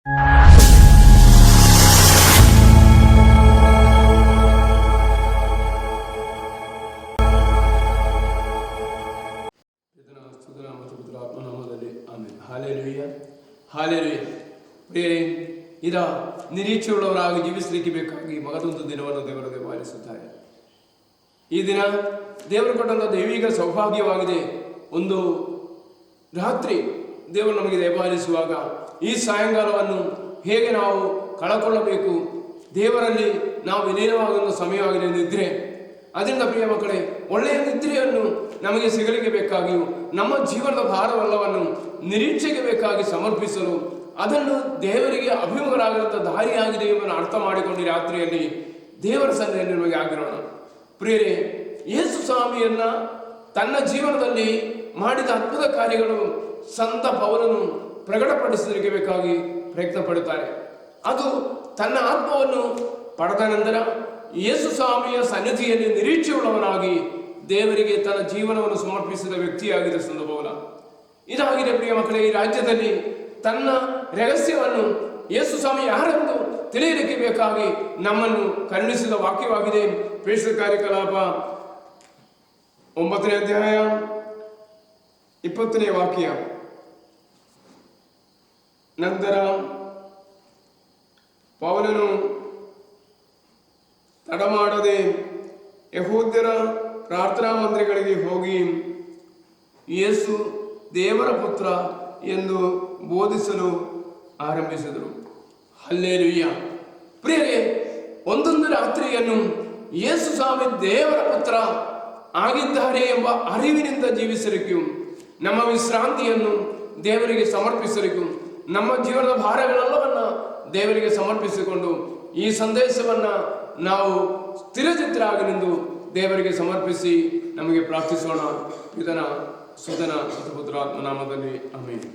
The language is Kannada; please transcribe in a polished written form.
Hallelujah, hallelujah. ಪ್ರಿಯರೇ, ಇದ ನಿರೀಕ್ಷೆಯುಳ್ಳವರಾಗಿ ಜೀವಿಸಲಿಕ್ಕೆ ಬೇಕಾಗಿ ಮಗದೊಂದು ದಿನವನ್ನು ದೇವರು ದಯಪಾಲಿಸುತ್ತಾರೆ. ಈ ದಿನ ದೇವರು ಕೊಟ್ಟಂಥ ದೈವಿಕ ಸೌಭಾಗ್ಯವಾಗಿದೆ. ಒಂದು ರಾತ್ರಿ ದೇವರು ನಮಗೆ ದಯಪಾಲಿಸುವಾಗ ಈ ಸಾಯಂಕಾಲವನ್ನು ಹೇಗೆ ನಾವು ಕಳಕೊಳ್ಳಬೇಕು, ದೇವರಲ್ಲಿ ನಾವು ವಿಲೀನವಾಗುವ ಸಮಯವಾಗಿದೆ ನಿದ್ರೆ. ಅದರಿಂದ ಪ್ರಿಯ ಮಕ್ಕಳೇ, ಒಳ್ಳೆಯ ನಿದ್ರೆಯನ್ನು ನಮಗೆ ಸಿಗಲಿಕ್ಕೆ ಬೇಕಾಗಿಯೂ ನಮ್ಮ ಜೀವನದ ಭಾರವೆಲ್ಲವನ್ನು ನಿರೀಕ್ಷೆಗೆ ಬೇಕಾಗಿ ಸಮರ್ಪಿಸಲು ಅದನ್ನು ದೇವರಿಗೆ ಅಭಿಮುಖರಾಗಿರುವಂಥ ದಾರಿಯಾಗಿದೆ ಎಂಬುದನ್ನು ಅರ್ಥ ಮಾಡಿಕೊಂಡು ರಾತ್ರಿಯಲ್ಲಿ ದೇವರ ಸನ್ನಿಧಿಯಲ್ಲಿ ನಮಗೆ ಆಗಿರೋಣ. ಪ್ರಿಯರೇ, ಯೇಸು ಸ್ವಾಮಿಯನ್ನ ತನ್ನ ಜೀವನದಲ್ಲಿ ಮಾಡಿದ ಅದ್ಭುತ ಕಾರ್ಯಗಳು ಸಂತ ಪೌಲನು ಪ್ರಕಟಪಡಿಸಲಿಕ್ಕೆ ಬೇಕಾಗಿ ಪ್ರಯತ್ನ ಪಡುತ್ತಾರೆ. ಅದು ತನ್ನ ಆತ್ಮವನ್ನು ಪಡೆದ ನಂತರ ಯೇಸು ಸ್ವಾಮಿಯ ಸನ್ನಿಧಿಯಲ್ಲಿ ನಿರೀಕ್ಷೆಯುಳ್ಳವನಾಗಿ ದೇವರಿಗೆ ತನ್ನ ಜೀವನವನ್ನು ಸಮರ್ಪಿಸಿದ ವ್ಯಕ್ತಿಯಾಗಿದೆ ಸಂತ ಪೌಲ. ಇದಾಗಿದೆ ಪ್ರಿಯ ಮಕ್ಕಳೇ, ಈ ರಾಜ್ಯದಲ್ಲಿ ತನ್ನ ರಹಸ್ಯವನ್ನು ಯೇಸು ಸ್ವಾಮಿ ಯಾರೆಂದು ತಿಳಿಯಲಿಕ್ಕೆ ಬೇಕಾಗಿ ನಮ್ಮನ್ನು ಕರುಣಿಸಿದ ವಾಕ್ಯವಾಗಿದೆ. ಪ್ರೇಷಿತ ಕಾರ್ಯಕಲಾಪ 9ನೇ ಅಧ್ಯಾಯ 20ನೇ ವಾಕ್ಯ. ನಂತರ ಪೌಲನು ತಡ ಮಾಡದೆ ಯಹೂದ್ಯರ ಪ್ರಾರ್ಥನಾ ಮಂದಿರಗಳಿಗೆ ಹೋಗಿ ಯೇಸು ದೇವರ ಪುತ್ರ ಎಂದು ಬೋಧಿಸಲು ಆರಂಭಿಸಿದರು. ಹಲ್ಲೆಲೂಯ. ಪ್ರಿಯರೇ, ಒಂದೊಂದು ರಾತ್ರಿಯನ್ನು ಯೇಸು ಸ್ವಾಮಿ ದೇವರ ಪುತ್ರ ಆಗಿದ್ದಾರೆ ಎಂಬ ಅರಿವಿನಿಂದ ಜೀವಿಸಲಿಕ್ಕೂ, ನಮ್ಮ ವಿಶ್ರಾಂತಿಯನ್ನು ದೇವರಿಗೆ ಸಮರ್ಪಿಸಲಿಕ್ಕೂ, ನಮ್ಮ ಜೀವನದ ಭಾರಗಳೆಲ್ಲವನ್ನ ದೇವರಿಗೆ ಸಮರ್ಪಿಸಿಕೊಂಡು ಈ ಸಂದೇಶವನ್ನ ನಾವು ಸ್ಥಿರಚಿತ್ತರಾಗಿ ನಿಂದು ದೇವರಿಗೆ ಸಮರ್ಪಿಸಿ ನಮಗೆ ಪ್ರಾರ್ಥಿಸೋಣ. ಪಿತನ ಸುತನ ಪುತ್ರಾತ್ಮ ನಾಮದಲ್ಲಿ ಆಮೆನ್.